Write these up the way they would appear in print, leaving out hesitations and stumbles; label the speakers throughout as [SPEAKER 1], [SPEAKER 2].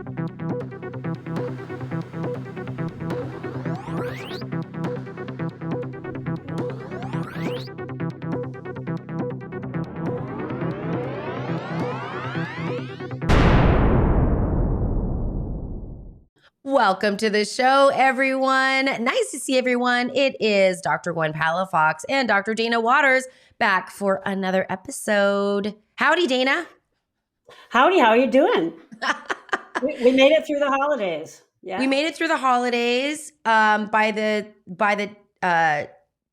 [SPEAKER 1] Welcome to the show, everyone. Nice to see everyone. It is Dr. Gwen Palafox and Dr. Dana Waters back for another episode. Howdy, Dana.
[SPEAKER 2] Howdy, how are you doing? we made it through the holidays. Yeah.
[SPEAKER 1] We made it through the holidays by the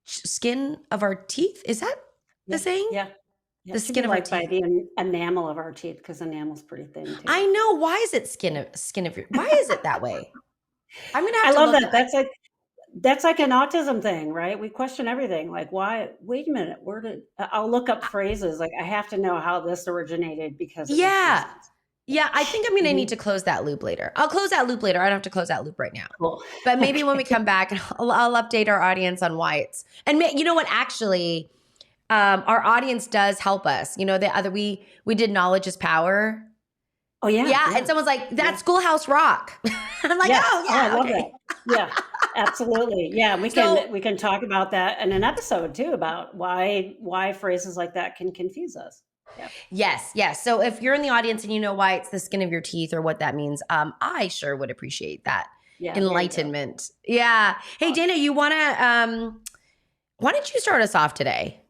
[SPEAKER 1] skin of our teeth. Is that the saying?
[SPEAKER 2] Yeah.
[SPEAKER 1] The skin of our teeth.
[SPEAKER 2] By the enamel of our teeth, because enamel's pretty thin too.
[SPEAKER 1] I know. Why is it skin of your? Why is it that way? I'm gonna have
[SPEAKER 2] I
[SPEAKER 1] to
[SPEAKER 2] love
[SPEAKER 1] look
[SPEAKER 2] that. That's like an autism thing, right? We question everything. Like, why? Wait a minute. I'll look up phrases. Like, I have to know how this originated because it makes no sense.
[SPEAKER 1] Yeah, I think I'm going to need to close that loop later. I'll close that loop later. I don't have to close that loop right now. Cool. But maybe when we come back, I'll update our audience on why it's. And you know what? Actually, our audience does help us. You know, we did Knowledge is Power.
[SPEAKER 2] Oh, yeah.
[SPEAKER 1] Yeah. And someone's like, that's Schoolhouse Rock. I'm like, oh, yeah.
[SPEAKER 2] I love that. Yeah, absolutely. Yeah, we can talk about that in an episode, too, about why phrases like that can confuse us. Yeah.
[SPEAKER 1] Yes. So if you're in the audience and you know why it's the skin of your teeth or what that means, I sure would appreciate that enlightenment. Yeah. Hey, Dana, why don't you start us off today?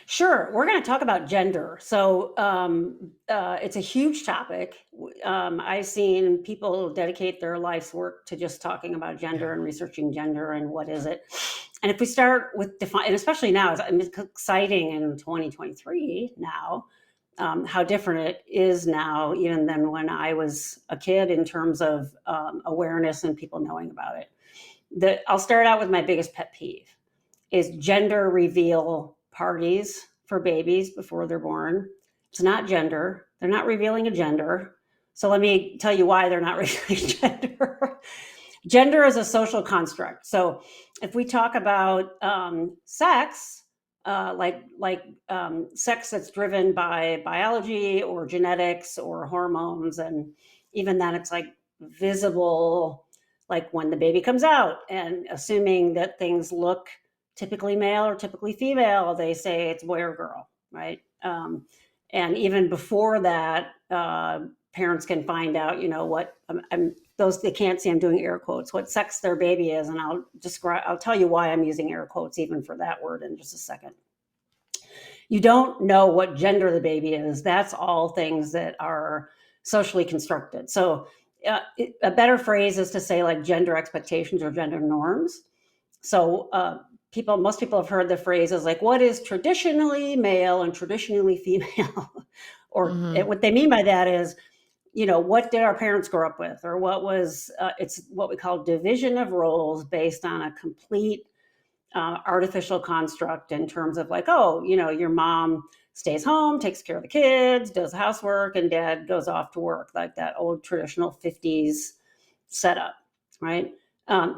[SPEAKER 2] Sure. We're going to talk about gender. So it's a huge topic. I've seen people dedicate their life's work to just talking about gender and researching gender and what is it. And if we start with and especially now, it's exciting in 2023 now, how different it is now, even than when I was a kid in terms of awareness and people knowing about it. I'll start out with my biggest pet peeve is gender reveal parties for babies before they're born. It's not gender. They're not revealing a gender. So let me tell you why they're not revealing gender. Gender is a social construct. So if we talk about sex, sex that's driven by biology or genetics or hormones, and even then it's like visible, like when the baby comes out, and assuming that things look typically male or typically female, they say it's boy or girl, right? And even before that, parents can find out, what they can't see I'm doing air quotes, what sex their baby is. And I'll tell you why I'm using air quotes even for that word in just a second. You don't know what gender the baby is. That's all things that are socially constructed. So a better phrase is to say like gender expectations or gender norms. So most people have heard the phrases like, what is traditionally male and traditionally female? Or what they mean by that is, what did our parents grow up with? Or what was, it's what we call division of roles based on a complete artificial construct in terms of like, your mom stays home, takes care of the kids, does housework, and dad goes off to work, like that old traditional 50s setup, right?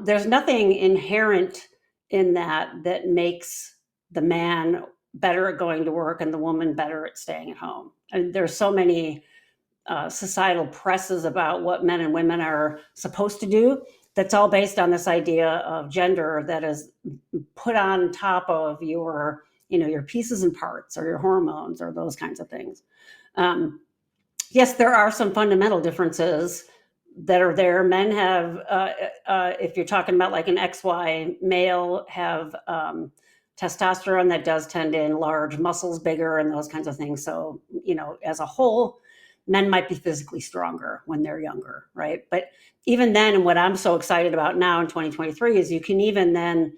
[SPEAKER 2] There's nothing inherent in that makes the man better at going to work and the woman better at staying at home. And there's so many societal presses about what men and women are supposed to do. That's all based on this idea of gender that is put on top of your pieces and parts or your hormones or those kinds of things. Yes, there are some fundamental differences that are there. Men have, if you're talking about like an XY male, have testosterone that does tend to enlarge muscles bigger and those kinds of things. So, as a whole, men might be physically stronger when they're younger, right? But even then, and what I'm so excited about now in 2023 is you can even then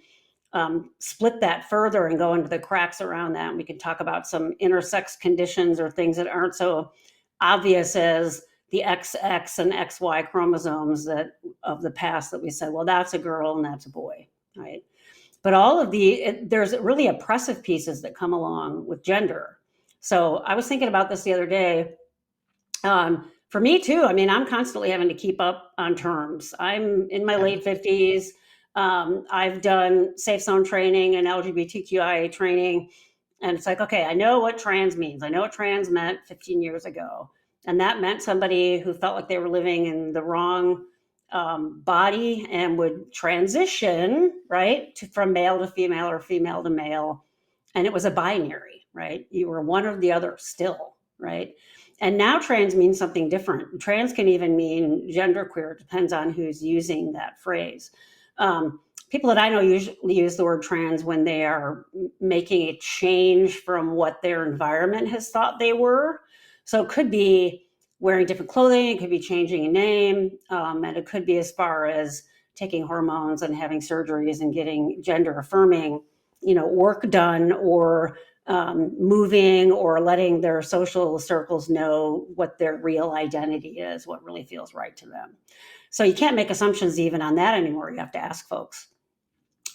[SPEAKER 2] split that further and go into the cracks around that. And we can talk about some intersex conditions or things that aren't so obvious as the XX and XY chromosomes of the past that we said, well, that's a girl and that's a boy, right? But there's really oppressive pieces that come along with gender. So I was thinking about this the other day. For me too, I'm constantly having to keep up on terms. I'm in my late 50s. I've done safe zone training and LGBTQIA training. And it's like, okay, I know what trans means. I know what trans meant 15 years ago. And that meant somebody who felt like they were living in the wrong body and would transition, right, from male to female or female to male. And it was a binary, right? You were one or the other still, right? And now trans means something different. Trans can even mean genderqueer. It depends on who's using that phrase. People that I know usually use the word trans when they are making a change from what their environment has thought they were. So it could be wearing different clothing, it could be changing a name, and it could be as far as taking hormones and having surgeries and getting gender affirming, work done, or moving, or letting their social circles know what their real identity is, what really feels right to them. So you can't make assumptions even on that anymore. You have to ask folks.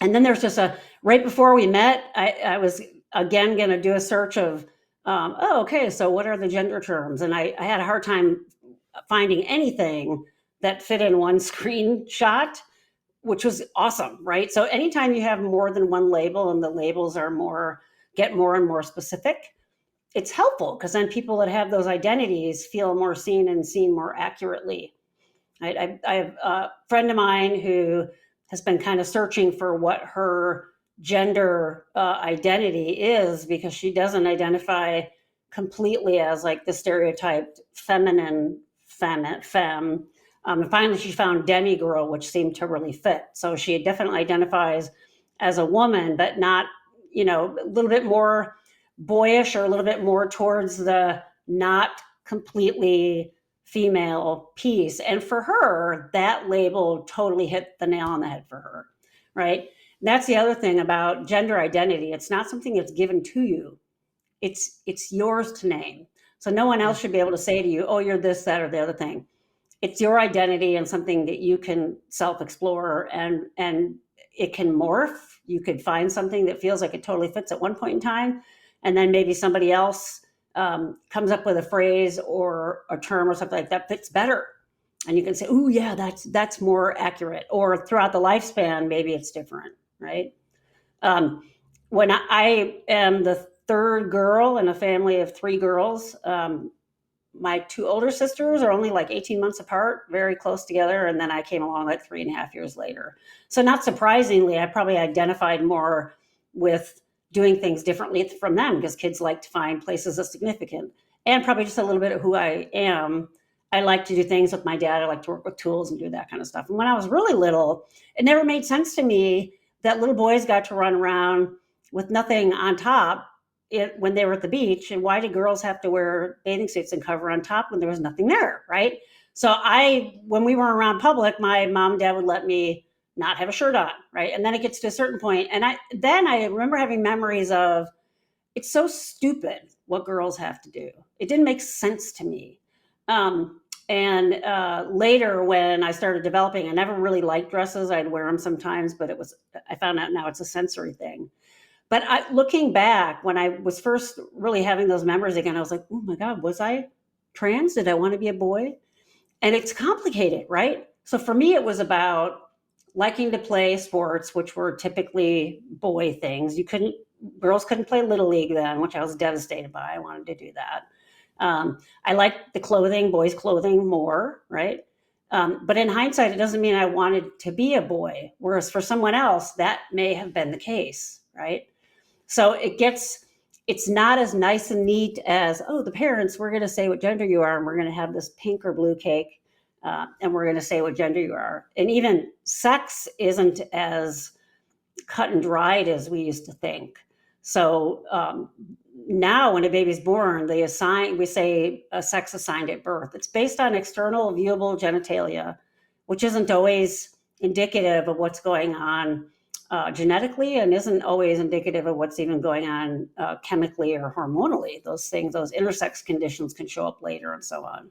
[SPEAKER 2] And then there's just right before we met, I was again going to do a search of, okay, so what are the gender terms? And I had a hard time finding anything that fit in one screenshot, which was awesome, right? So anytime you have more than one label and the labels are get more and more specific, it's helpful, because then people that have those identities feel more seen and seen more accurately. I have a friend of mine who has been kind of searching for what her gender identity is, because she doesn't identify completely as like the stereotyped feminine femme. And finally, she found demigirl, which seemed to really fit. So she definitely identifies as a woman, but not, a little bit more boyish, or a little bit more towards the not completely female piece. And for her, that label totally hit the nail on the head for her, right? And that's the other thing about gender identity. It's not something that's given to you. It's yours to name. So no one else should be able to say to you, oh, you're this, that, or the other thing. It's your identity and something that you can self-explore, and it can morph. You could find something that feels like it totally fits at one point in time, and then maybe somebody else comes up with a phrase or a term or something like that fits better, and you can say, "Oh, yeah, that's more accurate." Or throughout the lifespan, maybe it's different, right? When I am the third girl in a family of three girls, my two older sisters are only like 18 months apart, very close together, and then I came along like 3.5 years later. So not surprisingly, I probably identified more with doing things differently from them, because kids like to find places of significance, and probably just a little bit of who I am. I like to do things with my dad. I like to work with tools and do that kind of stuff. And when I was really little, it never made sense to me that little boys got to run around with nothing on top when they were at the beach, and why did girls have to wear bathing suits and cover on top when there was nothing there, right? So when we were around public, my mom and dad would let me not have a shirt on, right? And then it gets to a certain point, and I remember having memories of, it's so stupid what girls have to do. It didn't make sense to me. And later, when I started developing, I never really liked dresses. I'd wear them sometimes, but I found out now it's a sensory thing. But looking back, when I was first really having those memories again, I was like, oh my God, was I trans? Did I want to be a boy? And it's complicated, right? So for me, it was about liking to play sports, which were typically boy things. Girls couldn't play Little League then, which I was devastated by. I wanted to do that. I liked the clothing, boys' clothing more, right? But in hindsight, it doesn't mean I wanted to be a boy. Whereas for someone else, that may have been the case, right? So it's not as nice and neat as, oh, the parents, we're going to say what gender you are, and we're going to have this pink or blue cake, and we're going to say what gender you are. And even sex isn't as cut and dried as we used to think. So now when a baby's born, we say a sex assigned at birth. It's based on external viewable genitalia, which isn't always indicative of what's going on genetically, and isn't always indicative of what's even going on chemically or hormonally. Those intersex conditions can show up later and so on.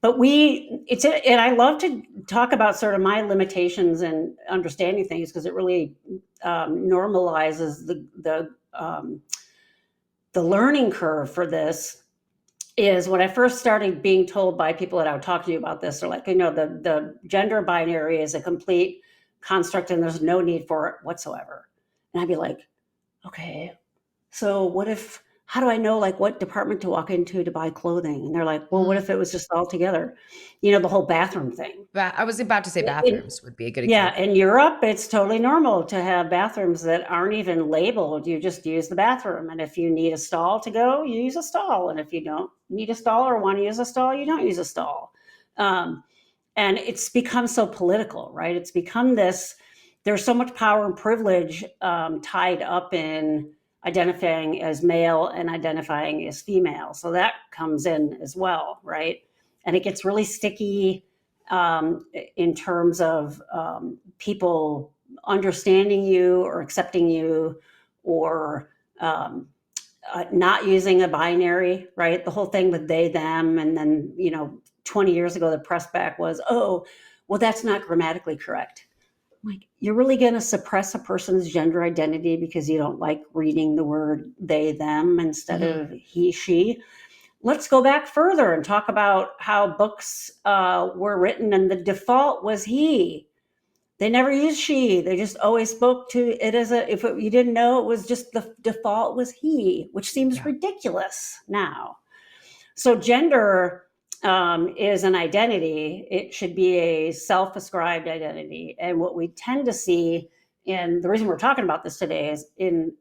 [SPEAKER 2] But and I love to talk about sort of my limitations and understanding things, because it really normalizes the learning curve for this. Is when I first started being told by people that I would talk to you about this, they're like, the gender binary is a complete construct and there's no need for it whatsoever. And I'd be like, okay, so how do I know like what department to walk into to buy clothing? And they're like, well, what if it was just all together? The whole bathroom thing.
[SPEAKER 1] I was about to say bathrooms would be a good
[SPEAKER 2] Yeah,
[SPEAKER 1] example.
[SPEAKER 2] in Europe, it's totally normal to have bathrooms that aren't even labeled. You just use the bathroom. And if you need a stall to go, you use a stall. And if you don't need a stall or want to use a stall, you don't use a stall. And it's become so political, right? It's become this, there's so much power and privilege tied up in identifying as male and identifying as female. So that comes in as well, right? And it gets really sticky in terms of people understanding you or accepting you, or not using a binary, right? The whole thing with they, them, and then, 20 years ago, the press back was, oh, well, that's not grammatically correct. Like, you're really going to suppress a person's gender identity because you don't like reading the word they, them instead of he, she? Let's go back further and talk about how books were written and the default was he. They never used she. They just always spoke to it as you didn't know, it was just the default was he, which seems ridiculous now. So gender is an identity. It should be a self-ascribed identity. And what we tend to see, and the reason we're talking about this today, is in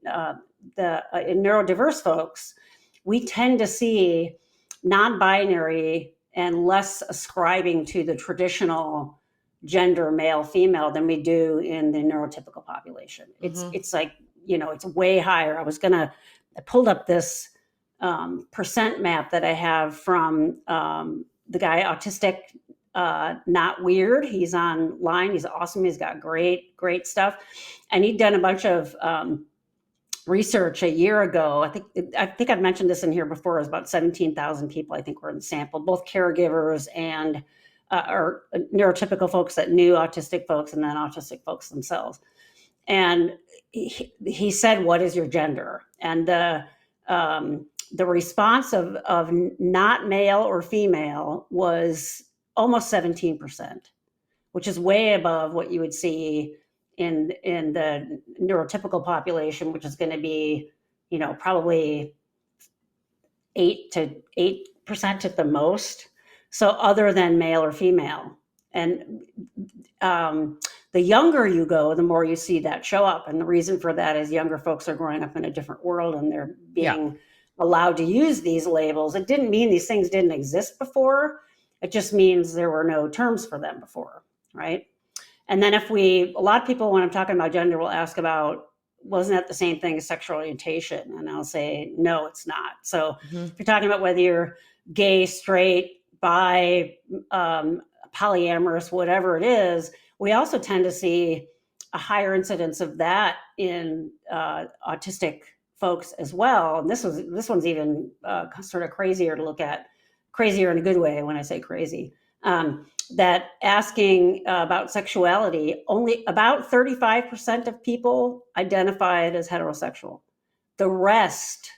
[SPEAKER 2] neurodiverse folks, we tend to see non-binary and less ascribing to the traditional gender, male, female, than we do in the neurotypical population. It's like, it's way higher. I pulled up this percent map that I have from the guy Autistic Not Weird. He's online. He's awesome. He's got great stuff. And he'd done a bunch of research a year ago. I think I've mentioned this in here before. It was about 17,000 people, I think, were in the sample, both caregivers and or neurotypical folks that knew autistic folks, and then autistic folks themselves. And he said, what is your gender? And the response of not male or female was almost 17%, which is way above what you would see in the neurotypical population, which is going to be, probably 8% at the most. So other than male or female. And the younger you go, the more you see that show up. And the reason for that is younger folks are growing up in a different world and they're being allowed to use these labels. It didn't mean these things didn't exist before. It just means there were no terms for them before, right? And then a lot of people, when I'm talking about gender, will ask about, wasn't that the same thing as sexual orientation? And I'll say, no, it's not. So if you're talking about whether you're gay, straight, bi, polyamorous, whatever it is, we also tend to see a higher incidence of that in autistic folks as well. And this one's even sort of crazier to look at, crazier in a good way when I say crazy. That asking about sexuality, only about 35% of people identified as heterosexual. The rest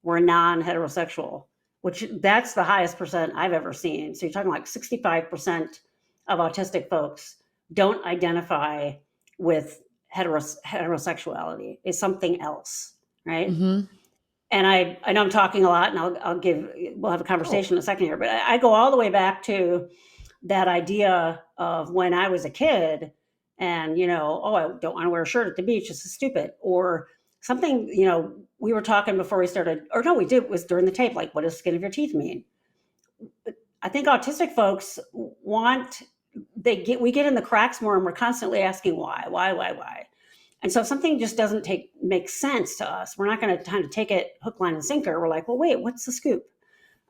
[SPEAKER 2] were non-heterosexual, which that's the highest percent I've ever seen. So you're talking like 65% of autistic folks don't identify with heterosexuality. It's something else, right? And I know I'm talking a lot, and we'll have a conversation in a second here, but I go all the way back to that idea of when I was a kid and, I don't want to wear a shirt at the beach. This is stupid. Or something, we were talking before we started, or no, we did, it was during the tape, like, what does skin of your teeth mean? I think autistic folks we get in the cracks more and we're constantly asking why? And so if something just doesn't make sense to us, we're not going to kind of take it hook, line, and sinker. We're like, well, wait, what's the scoop?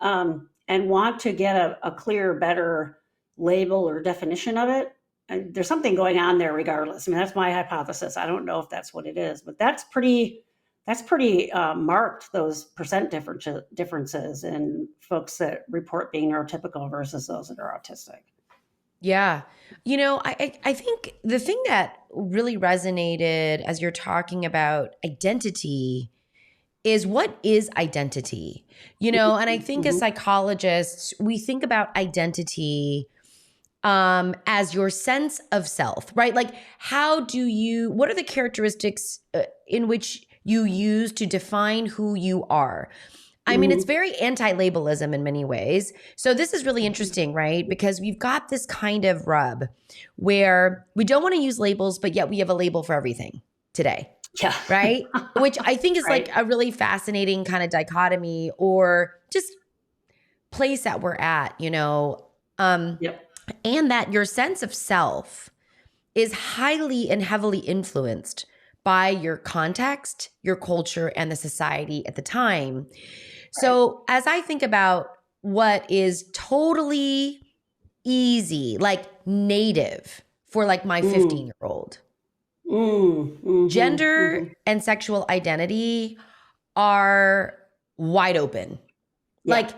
[SPEAKER 2] And want to get a clearer, better label or definition of it. And there's something going on there regardless. I mean, that's my hypothesis. I don't know if that's what it is, but that's pretty marked, those percent differences in folks that report being neurotypical versus those that are autistic.
[SPEAKER 1] Yeah. I think the thing that really resonated as you're talking about identity is, what is identity? And I think as psychologists, we think about identity as your sense of self, right? Like, what are the characteristics in which you use to define who you are. I mean, it's very anti-labelism in many ways. So this is really interesting, right? Because we've got this kind of rub where we don't want to use labels, but yet we have a label for everything today.
[SPEAKER 2] Yeah.
[SPEAKER 1] Right? Which I think is
[SPEAKER 2] Right.
[SPEAKER 1] like a really fascinating kind of dichotomy or just place that we're at, you know?
[SPEAKER 2] Yep.
[SPEAKER 1] And that your sense of self is highly and heavily influenced by your context, your culture, and the society at the time. So as I think about what is totally easy, like native for like my 15-year-old, gender and sexual identity are wide open. Like,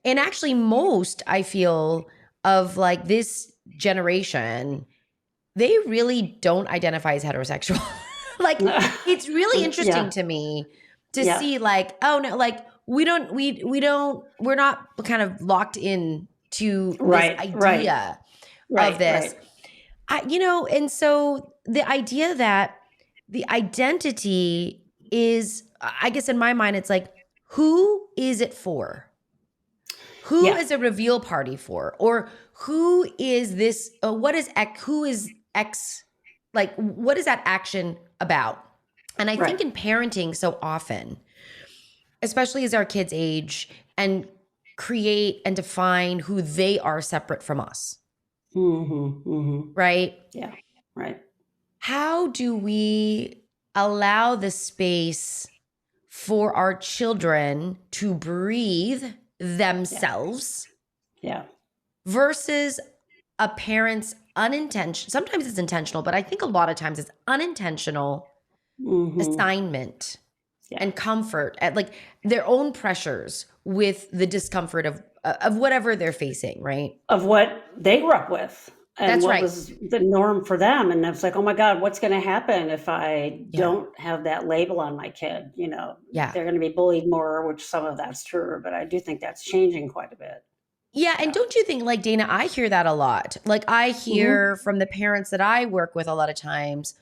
[SPEAKER 1] and actually most, I feel, of like this generation, they really don't identify as heterosexual. Like, it's really interesting to me to see like, oh no, like we're not kind of locked in to this idea of this. You know, and so the idea that the identity is, I guess in my mind, it's like, who is it for? Who is a reveal party for? Or who is this, what is X, who is X, like, what is that action about? And I think in parenting so often, especially as our kids age and create and define who they are separate from us. Right?
[SPEAKER 2] Yeah. Right.
[SPEAKER 1] How do we allow the space for our children to breathe themselves versus a parent's unintentional, sometimes it's intentional, but I think a lot of times it's unintentional assignment and comfort at like their own pressures with the discomfort of whatever they're facing, right?
[SPEAKER 2] Of what they grew up with. And what was the norm for them. And it's like, oh my God, what's going to happen if I don't have that label on my kid? You know, they're going to be bullied more, which some of that's true, but I do think that's changing quite a bit.
[SPEAKER 1] Yeah. And don't you think, like, Dana, I hear that a lot. Like, I hear from the parents that I work with a lot of times,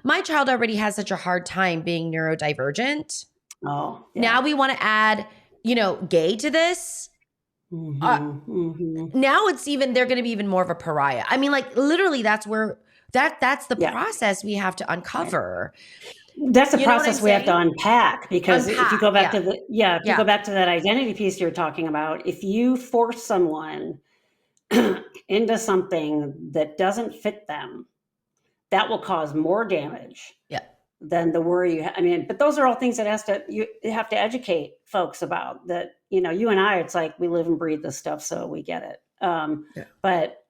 [SPEAKER 1] my child already has such a hard time being neurodivergent.
[SPEAKER 2] Oh,
[SPEAKER 1] now we want to add, you know, gay to this. Now they're going to be even more of a pariah. I mean, like, literally that's where that's the process we have to uncover.
[SPEAKER 2] That's the process we have to unpack, because if you go back to go back to that identity piece you're talking about, if you force someone into something that doesn't fit them, that will cause more damage than the worry you have. I mean, but those are all things that you have to educate folks about. That, you know, you and I, it's like we live and breathe this stuff, so we get it. But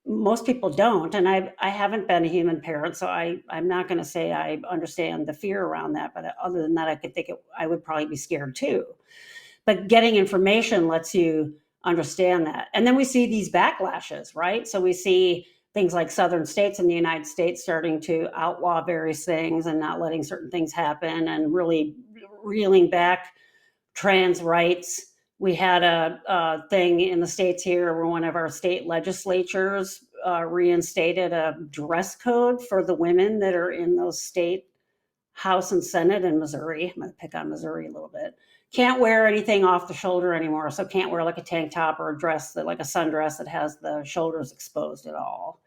[SPEAKER 2] most people don't, and I haven't been a human parent, so I'm not going to say I understand the fear around that. But other than that, I could think I would probably be scared too. But getting information lets you understand that, and then we see these backlashes, right? So we see things like southern states in the United States starting to outlaw various things and not letting certain things happen, and really reeling back trans rights. We had a thing in the States here where one of our state legislatures reinstated a dress code for the women that are in those state House and Senate in Missouri. I'm going to pick on Missouri a little bit. Can't wear anything off the shoulder anymore. So can't wear like a tank top or a dress like a sundress that has the shoulders exposed at all.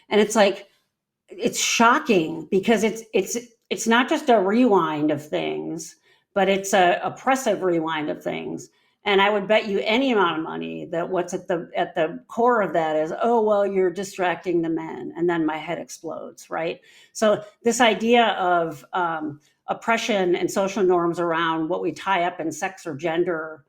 [SPEAKER 2] And it's like, it's shocking, because it's not just a rewind of things, but it's a oppressive rewind of things. And I would bet you any amount of money that what's at the core of that is, oh, well, you're distracting the men. And then my head explodes, right? So this idea of oppression and social norms around what we tie up in sex or gender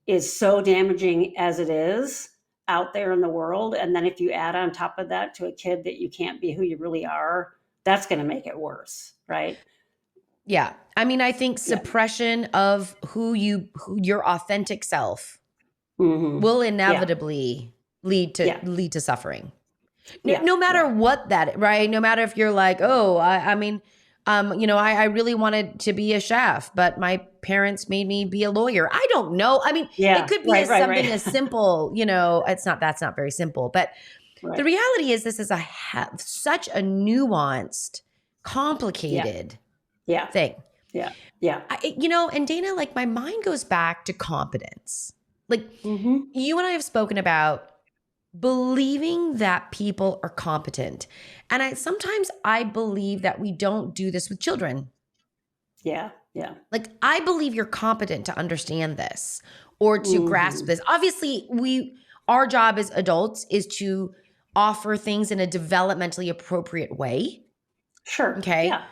[SPEAKER 2] is so damaging as it is out there in the world. And then if you add on top of that to a kid that you can't be who you really are, that's going to make it worse, right?
[SPEAKER 1] Yeah. I mean, I think suppression of your authentic self will inevitably lead to suffering. No matter what that, right? No matter if you're like, oh, I mean, you know, I really wanted to be a chef, but my parents made me be a lawyer. I don't know. I mean, it could be something as simple, you know, that's not very simple, but the reality is this is such a nuanced, complicated
[SPEAKER 2] Yeah.
[SPEAKER 1] thing.
[SPEAKER 2] Yeah. Yeah.
[SPEAKER 1] And Dana, like my mind goes back to competence. Like you and I have spoken about believing that people are competent. And sometimes I believe that we don't do this with children.
[SPEAKER 2] Yeah. Yeah.
[SPEAKER 1] Like I believe you're competent to understand this or to grasp this. Obviously, our job as adults is to offer things in a developmentally appropriate way.
[SPEAKER 2] Sure.
[SPEAKER 1] Okay.
[SPEAKER 2] Yeah.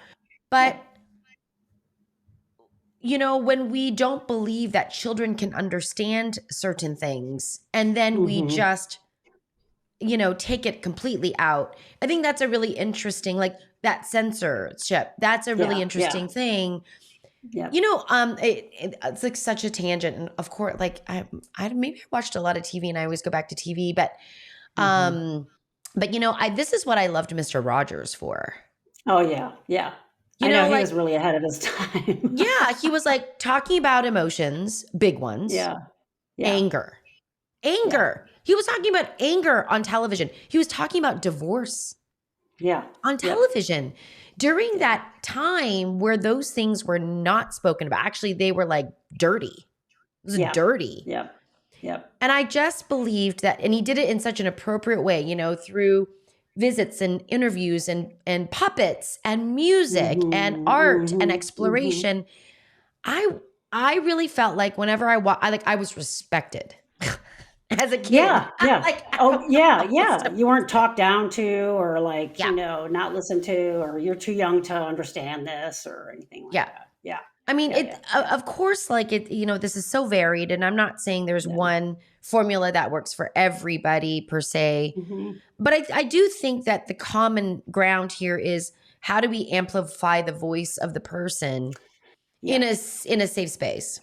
[SPEAKER 1] But when we don't believe that children can understand certain things and then we just, take it completely out. I think that's a really interesting, like that censorship. That's a really interesting thing.
[SPEAKER 2] Yeah.
[SPEAKER 1] It's like such a tangent. And of course, like I maybe I watched a lot of TV and I always go back to TV, but this is what I loved Mr. Rogers for.
[SPEAKER 2] Oh yeah. Yeah. I know he was really ahead of his time.
[SPEAKER 1] Yeah. He was like talking about emotions, big ones.
[SPEAKER 2] Yeah.
[SPEAKER 1] Anger. Yeah. He was talking about anger on television. He was talking about divorce.
[SPEAKER 2] Yeah.
[SPEAKER 1] On television. During that time where those things were not spoken about. Actually, they were like dirty. It was dirty.
[SPEAKER 2] Yep. Yep.
[SPEAKER 1] And I just believed that, and he did it in such an appropriate way, through visits and interviews and puppets and music and art and exploration. I really felt like whenever I was respected as a kid.
[SPEAKER 2] Yeah. Yeah. You weren't talked down to or not listened to, or you're too young to understand this or anything like that. Yeah.
[SPEAKER 1] I mean, of course, this is so varied, and I'm not saying there's one formula that works for everybody per se, but I do think that the common ground here is how do we amplify the voice of the person in a safe space?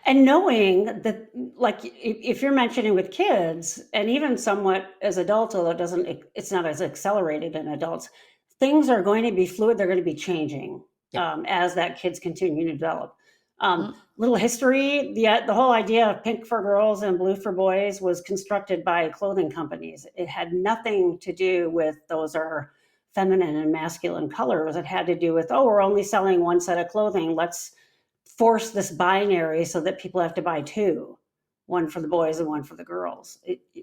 [SPEAKER 2] And knowing that, like, if you're mentioning with kids and even somewhat as adults, although it's not as accelerated in adults, things are going to be fluid. They're going to be changing as that kids continue to develop. Little history, the whole idea of pink for girls and blue for boys was constructed by clothing companies. It had nothing to do with those are feminine and masculine colors. It had to do with, we're only selling one set of clothing. Let's force this binary so that people have to buy two, one for the boys and one for the girls.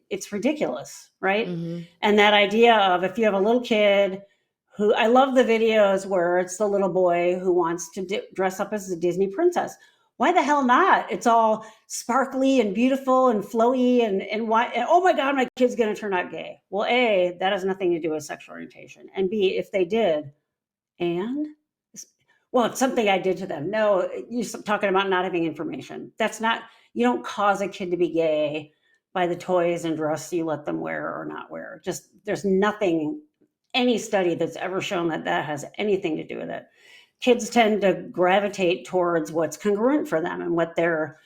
[SPEAKER 2] It's ridiculous, right? And that idea of if you have a little kid who, I love the videos where it's the little boy who wants to dress up as a Disney princess. Why the hell not? It's all sparkly and beautiful and flowy and why, and oh my God, my kid's going to turn out gay. Well, A, that has nothing to do with sexual orientation. And B, if they did, well, it's something I did to them. No, you're talking about not having information. You don't cause a kid to be gay by the toys and dress you let them wear or not wear. Just, there's nothing, any study that's ever shown that has anything to do with it. Kids tend to gravitate towards what's congruent for them and what they're,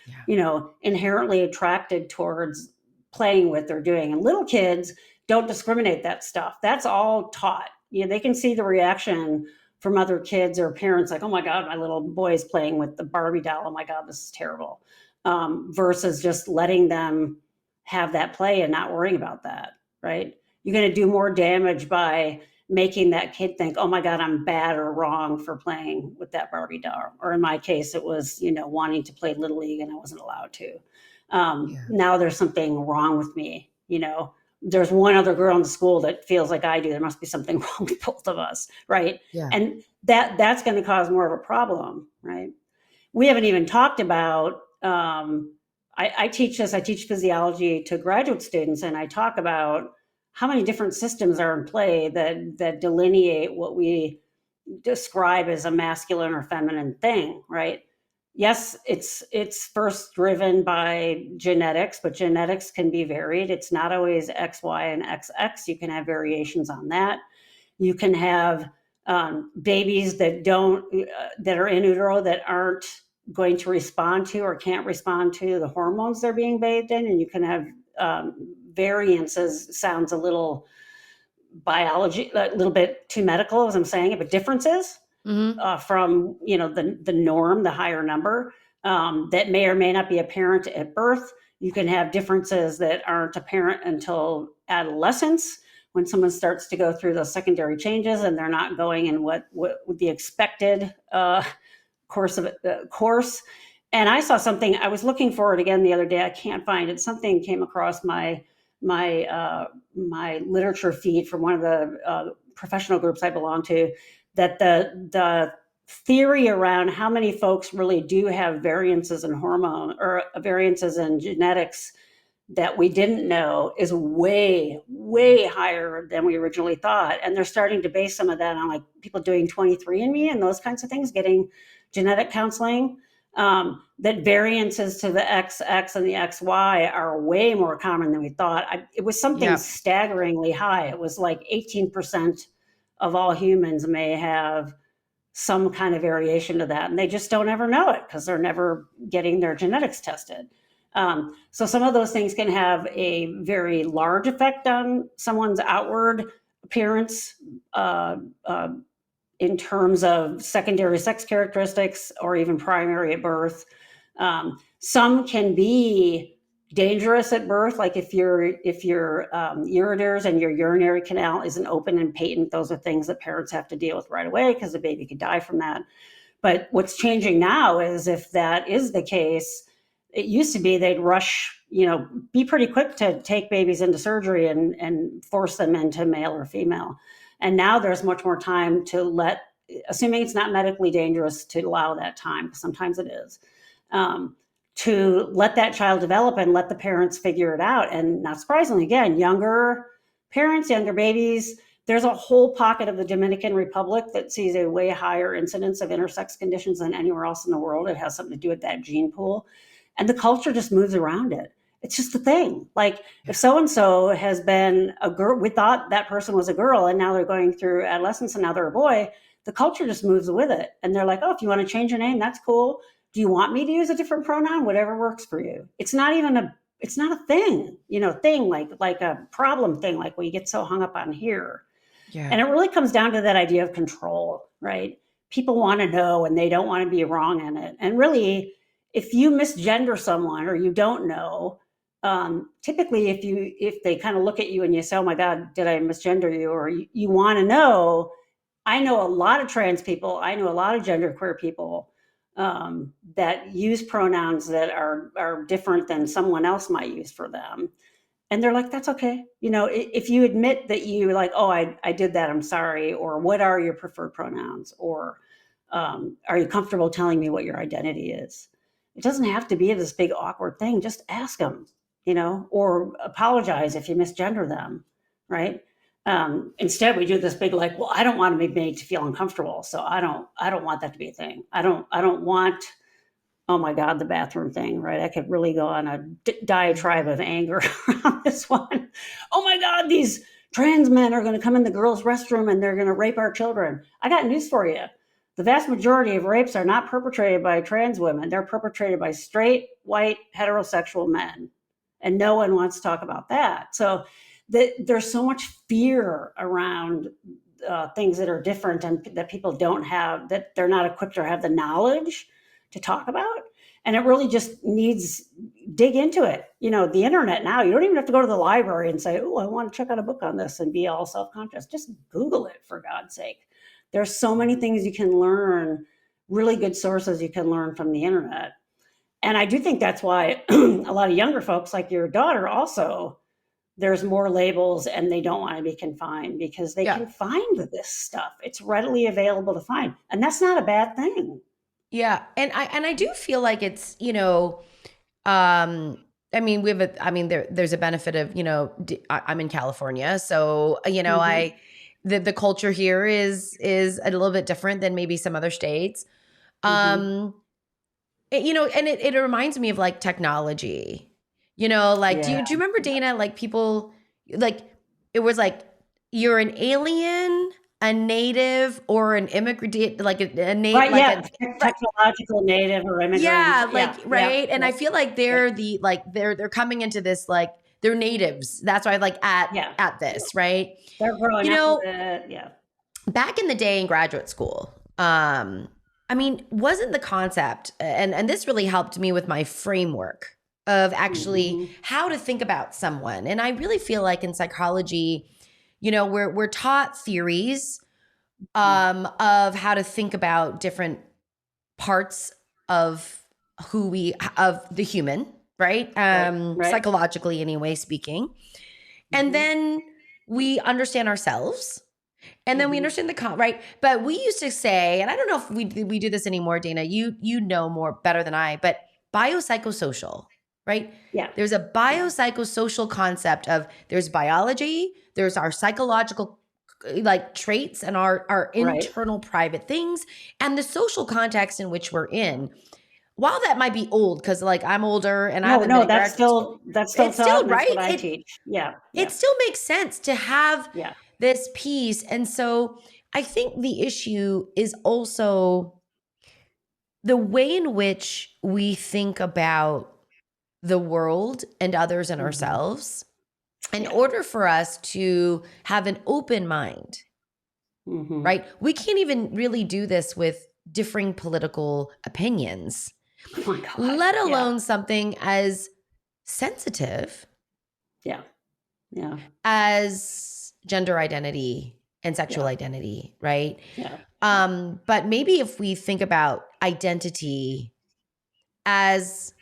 [SPEAKER 2] inherently attracted towards playing with or doing. And little kids don't discriminate that stuff. That's all taught. They can see the reaction from other kids or parents, like, oh my God, my little boy is playing with the Barbie doll. Oh my God, this is terrible. Versus just letting them have that play and not worrying about that, right? You're going to do more damage by making that kid think, oh my God, I'm bad or wrong for playing with that Barbie doll. Or in my case, it was, wanting to play Little League and I wasn't allowed to. Now there's something wrong with me, There's one other girl in the school that feels like I do. There must be something wrong with both of us, right? Yeah. And that's going to cause more of a problem, right? We haven't even talked about, I teach physiology to graduate students, and I talk about how many different systems are in play that delineate what we describe as a masculine or feminine thing, right? Yes, it's first driven by genetics, but genetics can be varied. It's not always X, Y, and XX. You can have variations on that. You can have babies that are in utero that aren't going to respond to or can't respond to the hormones they're being bathed in, and you can have variances. Sounds a little bit too medical as I'm saying it, but differences. From the norm, the higher number that may or may not be apparent at birth. You can have differences that aren't apparent until adolescence, when someone starts to go through those secondary changes and they're not going in what the expected course. And I saw something, I was looking for it again the other day, I can't find it. Something came across my literature feed from one of the professional groups I belong to, that the theory around how many folks really do have variances in hormone or variances in genetics that we didn't know is way, way higher than we originally thought. And they're starting to base some of that on like people doing 23andMe and those kinds of things, getting genetic counseling, that variances to the XX and the XY are way more common than we thought. It was something staggeringly high. It was like 18% of all humans may have some kind of variation to that. And they just don't ever know it because they're never getting their genetics tested. So some of those things can have a very large effect on someone's outward appearance in terms of secondary sex characteristics or even primary at birth. Some can be dangerous at birth, like if your ureters and your urinary canal isn't open and patent, those are things that parents have to deal with right away because the baby could die from that. But what's changing now is if that is the case, it used to be they'd rush, be pretty quick to take babies into surgery and force them into male or female. And now there's much more time to assuming it's not medically dangerous, to allow that time, because sometimes it is, to let that child develop and let the parents figure it out. And not surprisingly, again, younger parents, younger babies, there's a whole pocket of the Dominican Republic that sees a way higher incidence of intersex conditions than anywhere else in the world. It has something to do with that gene pool. And the culture just moves around it. It's just a thing. Like if so-and-so has been a girl, we thought that person was a girl and now they're going through adolescence and now they're a boy, the culture just moves with it. And they're like, oh, if you want to change your name, that's cool. Do you want me to use a different pronoun? Whatever works for you. It's not a thing, thing like a problem thing, like we get so hung up on here. Yeah. And it really comes down to that idea of control, right? People want to know and they don't want to be wrong in it. And really, if you misgender someone or you don't know, typically if they kind of look at you and you say, oh my God, did I misgender you? Or you want to know, I know a lot of trans people, I know a lot of genderqueer people that use pronouns that are different than someone else might use for them. And they're like, that's okay. If you admit that you like, oh, I did that, I'm sorry. Or what are your preferred pronouns? Or are you comfortable telling me what your identity is? It doesn't have to be this big awkward thing. Just ask them, or apologize if you misgender them, right? Instead, we do this big like, well, I don't want to be made to feel uncomfortable, so I don't want that to be a thing. I don't want, oh my God, the bathroom thing, right? I could really go on a diatribe of anger on this one. Oh my God, these trans men are going to come in the girls' restroom and they're going to rape our children. I got news for you. The vast majority of rapes are not perpetrated by trans women. They're perpetrated by straight, white, heterosexual men. And no one wants to talk about that. So there's so much fear around things that are different and that people don't have, that they're not equipped or have the knowledge to talk about. And it really just needs, dig into it. The internet now, you don't even have to go to the library and say, oh, I want to check out a book on this and be all self-conscious. Just Google it, for God's sake. There's so many things you can learn, really good sources you can learn from the internet. And I do think that's why a lot of younger folks like your daughter also, there's more labels and they don't want to be confined because they can find this stuff. It's readily available to find. And that's not a bad thing.
[SPEAKER 1] Yeah. And I do feel like it's, there's a benefit of, I'm in California. So, the culture here is a little bit different than maybe some other states. And it reminds me of like technology, do you remember, Dana, like people, like it was like you're an alien, a native, or an immigrant, like a native,
[SPEAKER 2] right, like technological native or immigrant.
[SPEAKER 1] Yeah, right. And I feel like they're they're coming into this, like they're natives. That's why I like at this, right?
[SPEAKER 2] They're growing up with it,
[SPEAKER 1] back in the day in graduate school, wasn't the concept, and this really helped me with my framework of actually how to think about someone. And I really feel like in psychology, we're taught theories of how to think about different parts of of the human, right?
[SPEAKER 2] Right.
[SPEAKER 1] Psychologically, anyway, speaking. And then we understand ourselves. And then we understand right? But we used to say, and I don't know if we do this anymore, Dana, you know more better than I, but biopsychosocial, right?
[SPEAKER 2] Yeah.
[SPEAKER 1] There's a biopsychosocial concept of there's biology, there's our psychological like traits and our internal private things, and the social context in which we're in. While that might be old, because like I'm older and I haven't been in graduate school.
[SPEAKER 2] That's still
[SPEAKER 1] It's
[SPEAKER 2] taught,
[SPEAKER 1] still
[SPEAKER 2] and that's what
[SPEAKER 1] right.
[SPEAKER 2] I teach. Yeah.
[SPEAKER 1] It still makes sense to have
[SPEAKER 2] Yeah.
[SPEAKER 1] this piece. And so I think the issue is also the way in which we think about the world and others and ourselves. In order for us to have an open mind, right? We can't even really do this with differing political opinions, let alone something as sensitive as gender identity and sexual identity, right? But maybe if we think about identity as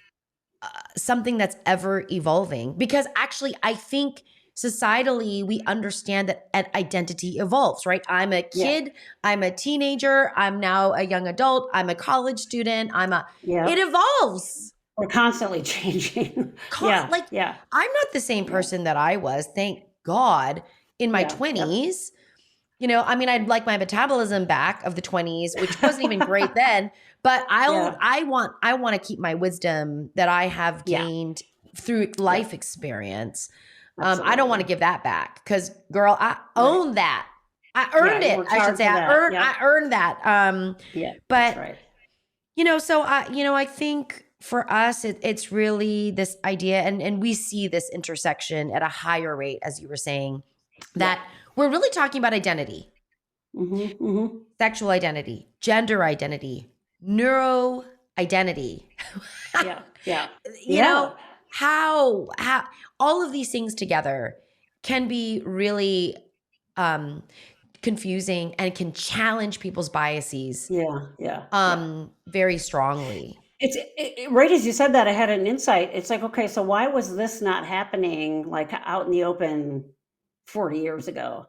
[SPEAKER 1] something that's ever evolving, because actually I think societally we understand that an identity evolves, right? I'm a kid, I'm a teenager, I'm now a young adult, I'm a college student, it evolves.
[SPEAKER 2] We're constantly changing.
[SPEAKER 1] I'm not the same person that I was, thank God, in my 20s. I'd like my metabolism back of the 20s, which wasn't even great then, but I want to keep my wisdom that I have gained through life experience. I don't want to give that back because, girl, I own that. I earned it. I should say I earned that. But so I think for us, it's really this idea, and we see this intersection at a higher rate, as you were saying, that we're really talking about identity, sexual identity, gender identity, neuro identity. How all of these things together can be really confusing and can challenge people's biases very strongly.
[SPEAKER 2] It's right as you said that, I had an insight. It's like, okay, so why was this not happening like out in the open 40 years ago?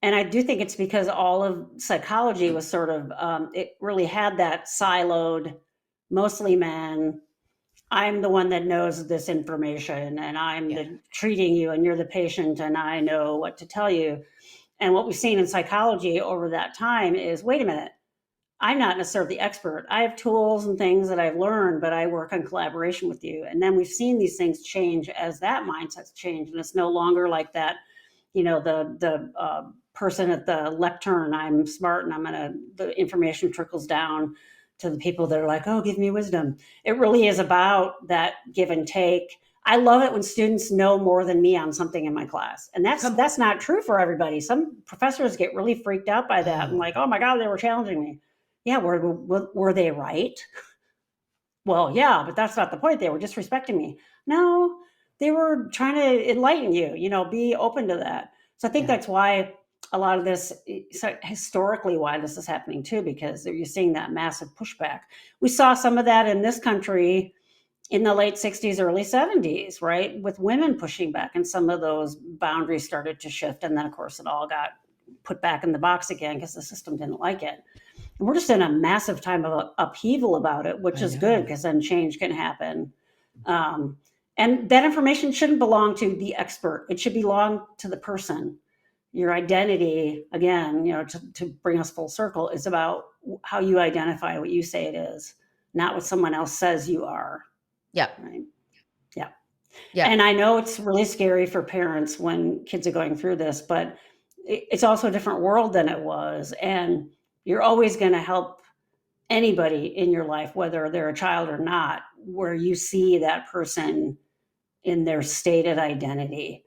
[SPEAKER 2] And I do think it's because all of psychology was sort of, it really had that siloed, mostly men. I'm the one that knows this information, and I'm treating you, and you're the patient, and I know what to tell you. And what we've seen in psychology over that time is, wait a minute, I'm not necessarily the expert. I have tools and things that I've learned, but I work on collaboration with you. And then we've seen these things change as that mindset's changed, and it's no longer like that. The person at the lectern, I'm smart and the information trickles down to the people that are like, oh, give me wisdom. It really is about that give and take. I love it when students know more than me on something in my class. And that's not true for everybody. Some professors get really freaked out by that and like, oh my God, they were challenging me. Yeah, were they right? Well, yeah, but that's not the point. They were disrespecting me. No, they were trying to enlighten you, be open to that. So I think that's why a lot of this, historically, why this is happening too, because you're seeing that massive pushback. We saw some of that in this country in the late 60s, early 70s, right? With women pushing back, and some of those boundaries started to shift. And then, of course, it all got put back in the box again because the system didn't like it. And we're just in a massive time of upheaval about it, which is good because then change can happen. And that information shouldn't belong to the expert. It should belong to the person. Your identity, again, to bring us full circle, is about how you identify what you say it is, not what someone else says you are.
[SPEAKER 1] Yeah.
[SPEAKER 2] Right. Yeah. Yeah. And I know it's really scary for parents when kids are going through this, but it's also a different world than it was. And you're always going to help anybody in your life, whether they're a child or not, where you see that person in their stated identity,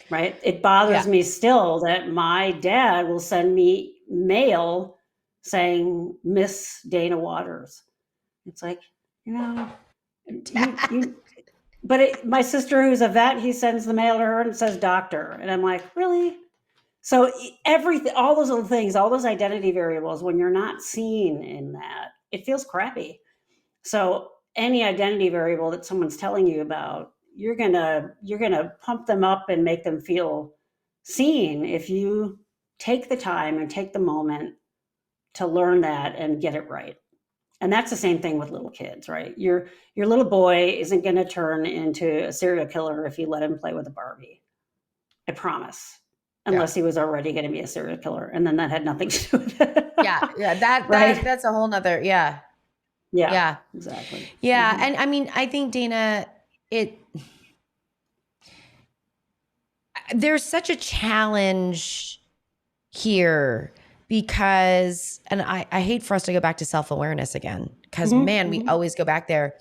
[SPEAKER 2] right? It bothers me still that my dad will send me mail saying Miss Dana Waters. It's like, but my sister, who's a vet, he sends the mail to her and it says doctor. And I'm like, really? So everything, all those little things, all those identity variables, when you're not seen in that, it feels crappy. So any identity variable that someone's telling you about, you're gonna pump them up and make them feel seen if you take the time and take the moment to learn that and get it right. And that's the same thing with little kids, right? Your little boy isn't going to turn into a serial killer if you let him play with a Barbie. I promise. Unless he was already going to be a serial killer, and then that had nothing to do with it.
[SPEAKER 1] That's a whole nother,
[SPEAKER 2] yeah, exactly.
[SPEAKER 1] Yeah, mm-hmm. And I mean, I think, Dana, there's such a challenge here because, and I hate for us to go back to self-awareness again, because we always go back there,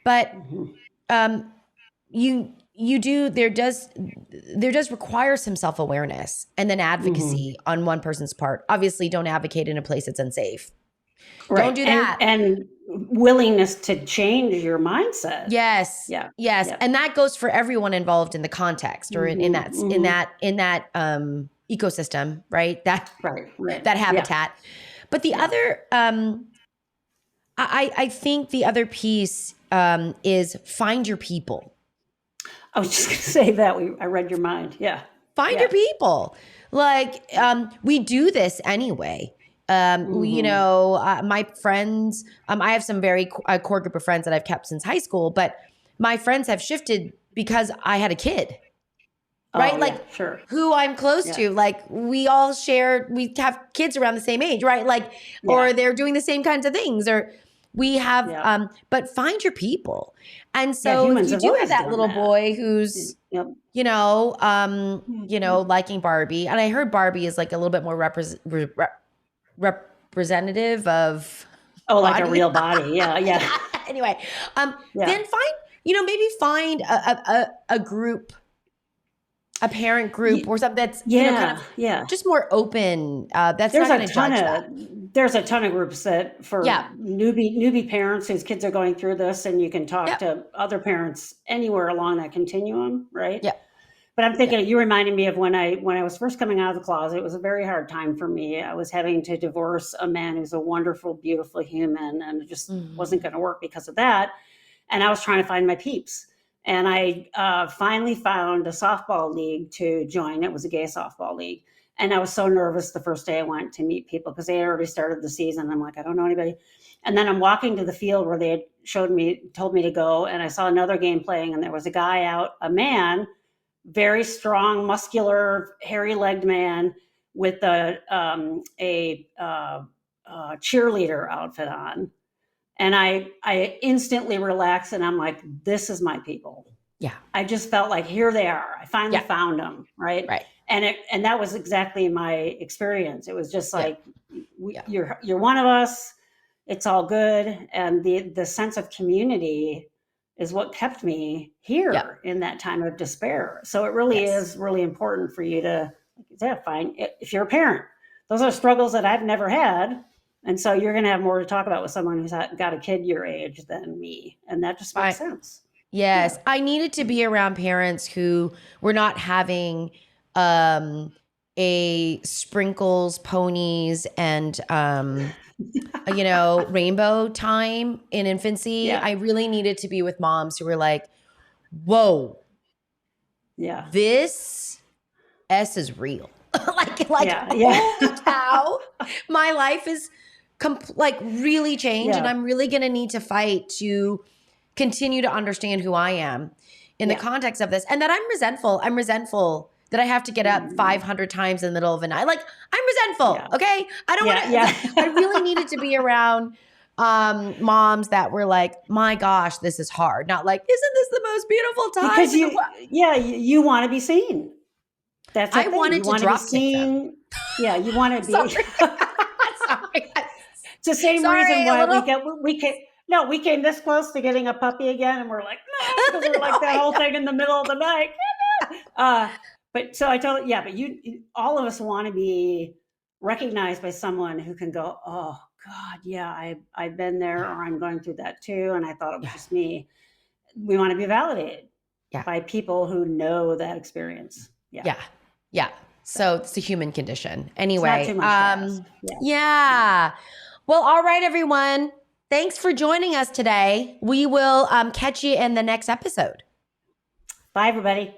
[SPEAKER 1] but there does require some self-awareness and then advocacy on one person's part. Obviously, don't advocate in a place that's unsafe. Right. Don't do that.
[SPEAKER 2] And willingness to change your mindset.
[SPEAKER 1] Yes. Yeah. Yes. Yeah. And that goes for everyone involved in the context or in that ecosystem, right? That habitat. Yeah. But the other, I think the other piece is find your people.
[SPEAKER 2] I was just going to say that. I read your mind. Yeah.
[SPEAKER 1] Find your people. Like, we do this anyway. My friends, I have some very core group of friends that I've kept since high school, but my friends have shifted because I had a kid, right? Who I'm close to, like we all we have kids around the same age, right? Like, or they're doing the same kinds of things, or we have, but find your people. And so if you do have that little boy who's, liking Barbie, and I heard Barbie is like a little bit more representative of
[SPEAKER 2] like a real body. Yeah.
[SPEAKER 1] Anyway, then maybe find a group, a parent group or something that's just more open. There's
[SPEAKER 2] a ton of groups that for newbie parents whose kids are going through this, and you can talk to other parents anywhere along that continuum, right?
[SPEAKER 1] Yeah.
[SPEAKER 2] But I'm thinking, you reminded me of when I was first coming out of the closet. It was a very hard time for me. I was having to divorce a man who's a wonderful, beautiful human, and it just wasn't going to work because of that. And I was trying to find my peeps. And I finally found a softball league to join. It was a gay softball league. And I was so nervous the first day I went to meet people because they had already started the season. I'm like, I don't know anybody. And then I'm walking to the field where they had told me to go. And I saw another game playing, and there was a guy out, a man, very strong, muscular, hairy-legged man with a cheerleader outfit on. And I instantly relaxed, and I'm like, this is my people.
[SPEAKER 1] Yeah. I
[SPEAKER 2] just felt like, here they are. I finally found them. Right.
[SPEAKER 1] Right.
[SPEAKER 2] And that was exactly my experience. It was just like, you're one of us. It's all good. And the sense of community is what kept me here in that time of despair. So it really is really important for you to find, if you're a parent, those are struggles that I've never had. And so you're going to have more to talk about with someone who's got a kid your age than me. And that just makes sense.
[SPEAKER 1] Yes. I needed to be around parents who were not having a sprinkles, ponies, and rainbow time in infancy. I really needed to be with moms who were like, whoa, this S is real. Holy cow, my life is really changed, and I'm really gonna need to fight to continue to understand who I am in the context of this, and that I'm resentful that I have to get up 500 times in the middle of the night. Like, I'm resentful. Okay. I don't want to, I really needed to be around moms that were like, my gosh, this is hard. Not like, isn't this the most beautiful time?
[SPEAKER 2] Because you want to be seen. That's
[SPEAKER 1] I wanted to drop
[SPEAKER 2] seen. Yeah. You want to be.
[SPEAKER 1] Sorry.
[SPEAKER 2] It's the same reason why we came this close to getting a puppy again. And we're like, no, because we're like that whole thing in the middle of the night. But so I told, but all of us want to be recognized by someone who can go, oh God, I've been there, or I'm going through that too. And I thought it was just me. We want to be validated by people who know that experience.
[SPEAKER 1] Yeah. So it's a human condition.
[SPEAKER 2] It's
[SPEAKER 1] Anyway,
[SPEAKER 2] not too much to ask.
[SPEAKER 1] yeah. Well, all right, everyone. Thanks for joining us today. We will catch you in the next episode.
[SPEAKER 2] Bye, everybody.